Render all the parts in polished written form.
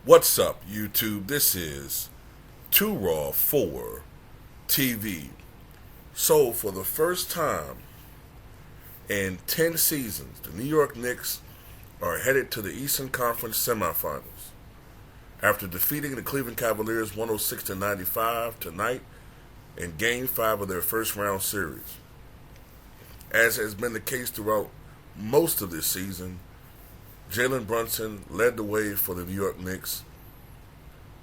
What's up, YouTube? This is Too Raw for TV. So, for the first time in 10 seasons, the New York Knicks are headed to the Eastern Conference Semifinals. After defeating the Cleveland Cavaliers 106-95 tonight in Game 5 of their first round series. As has been the case throughout most of this season, Jalen Brunson led the way for the New York Knicks,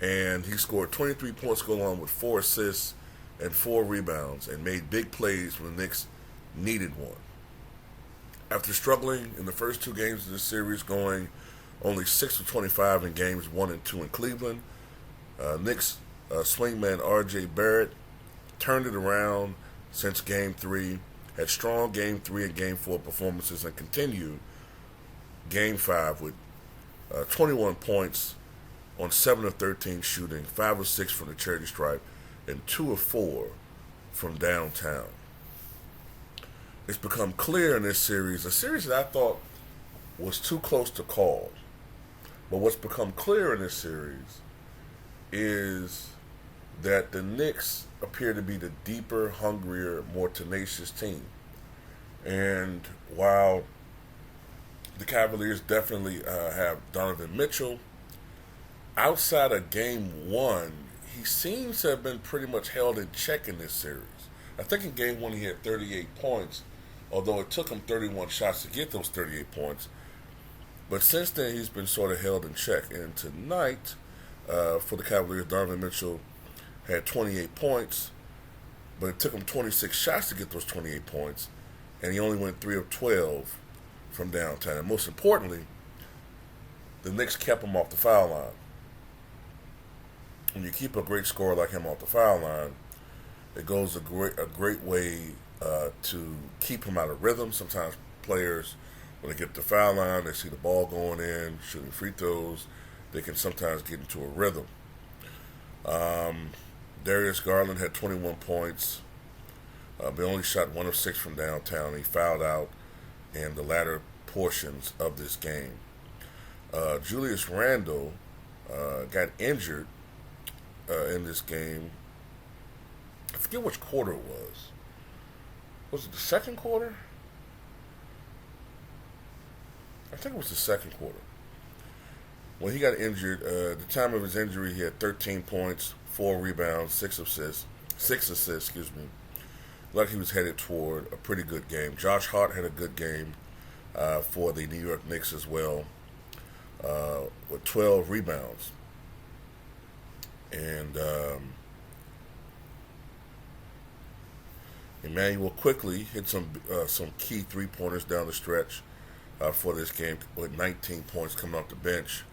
and he scored 23 points, go along with 4 assists and 4 rebounds, and made big plays when the Knicks needed one. After struggling in the first 2 games of this series, going only 6 of 25 in games 1 and 2 in Cleveland, Knicks swingman R.J. Barrett turned it around since Game 3, had strong Game 3 and Game 4 performances, and continued Game 5 with 21 points on 7 of 13 shooting, 5 of 6 from the charity stripe, and 2 of 4 from downtown. It's become clear in this series, a series that I thought was too close to call. But what's become clear in this series is that the Knicks appear to be the deeper, hungrier, more tenacious team. And while the Cavaliers definitely have Donovan Mitchell, outside of Game 1, he seems to have been pretty much held in check in this series. I think in Game 1 he had 38 points, although it took him 31 shots to get those 38 points. But since then, he's been sort of held in check. And tonight, for the Cavaliers, Donovan Mitchell had 28 points, but it took him 26 shots to get those 28 points, and he only went 3 of 12 from downtown. And most importantly, the Knicks kept him off the foul line. When you keep a great scorer like him off the foul line, it goes a great way to keep him out of rhythm. Sometimes players, when they get to the foul line, they see the ball going in, shooting free throws, they can sometimes get into a rhythm. Darius Garland had 21 points, but only shot 1 of 6 from downtown. He fouled out in the latter portions of this game. Julius Randle got injured in this game. I forget which quarter it was. Was it the second quarter? I think it was the second quarter. When he got injured, at the time of his injury, he had 13 points, 4 rebounds, 6 assists. Like he was headed toward a pretty good game. Josh Hart had a good game for the New York Knicks as well, with 12 rebounds. And Emmanuel quickly hit some key 3-pointers down the stretch for this game with 19 points coming off the bench.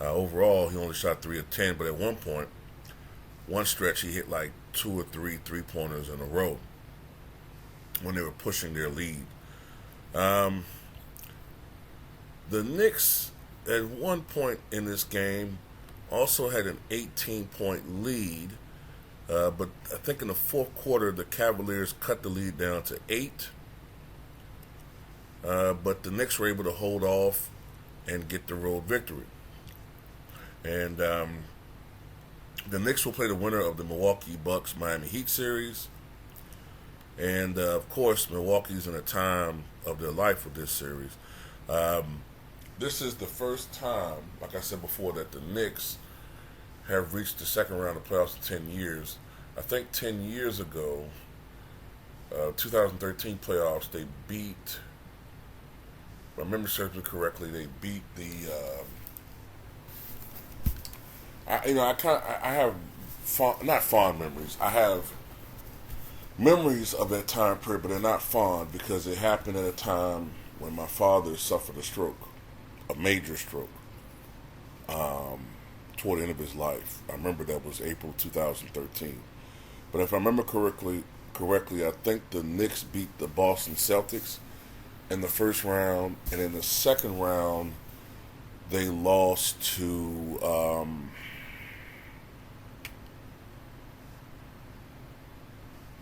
Overall, he only shot 3 of 10, but at one stretch, he hit like 2 or 3 3-pointers in a row when they were pushing their lead. The Knicks, at one point in this game, also had an 18-point lead, but I think in the fourth quarter, the Cavaliers cut the lead down to 8. But the Knicks were able to hold off and get the road victory. And the Knicks will play the winner of the Milwaukee Bucks-Miami Heat series. And, of course, Milwaukee's in a time of their life with this series. This is the first time, like I said before, that the Knicks have reached the second round of playoffs in 10 years. I think 10 years ago, 2013 playoffs, they beat, if I remember serves correctly, they beat the. I have not fond memories. I have memories of that time period, but they're not fond because it happened at a time when my father suffered a stroke, a major stroke, toward the end of his life. I remember that was April 2013. But if I remember correctly, I think the Knicks beat the Boston Celtics in the first round, and in the second round, they lost to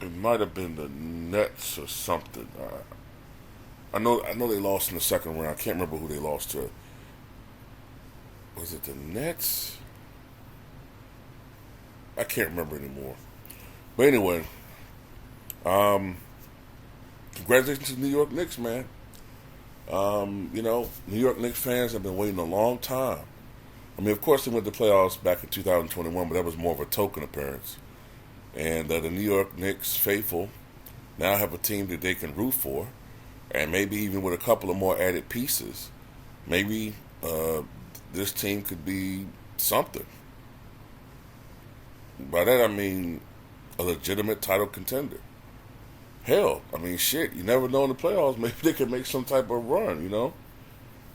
it might have been the Nets or something. I know they lost in the second round. I can't remember who they lost to. Was it the Nets? I can't remember anymore. But anyway, congratulations to the New York Knicks, man. New York Knicks fans have been waiting a long time. I mean, of course, they went to playoffs back in 2021, but that was more of a token appearance. And the New York Knicks faithful now have a team that they can root for, and maybe even with a couple of more added pieces, maybe this team could be something. By that I mean a legitimate title contender. Hell, I mean, shit, you never know in the playoffs. Maybe they could make some type of run, you know?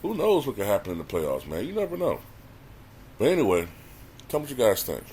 Who knows what could happen in the playoffs, man? You never know. But anyway, tell me what you guys think.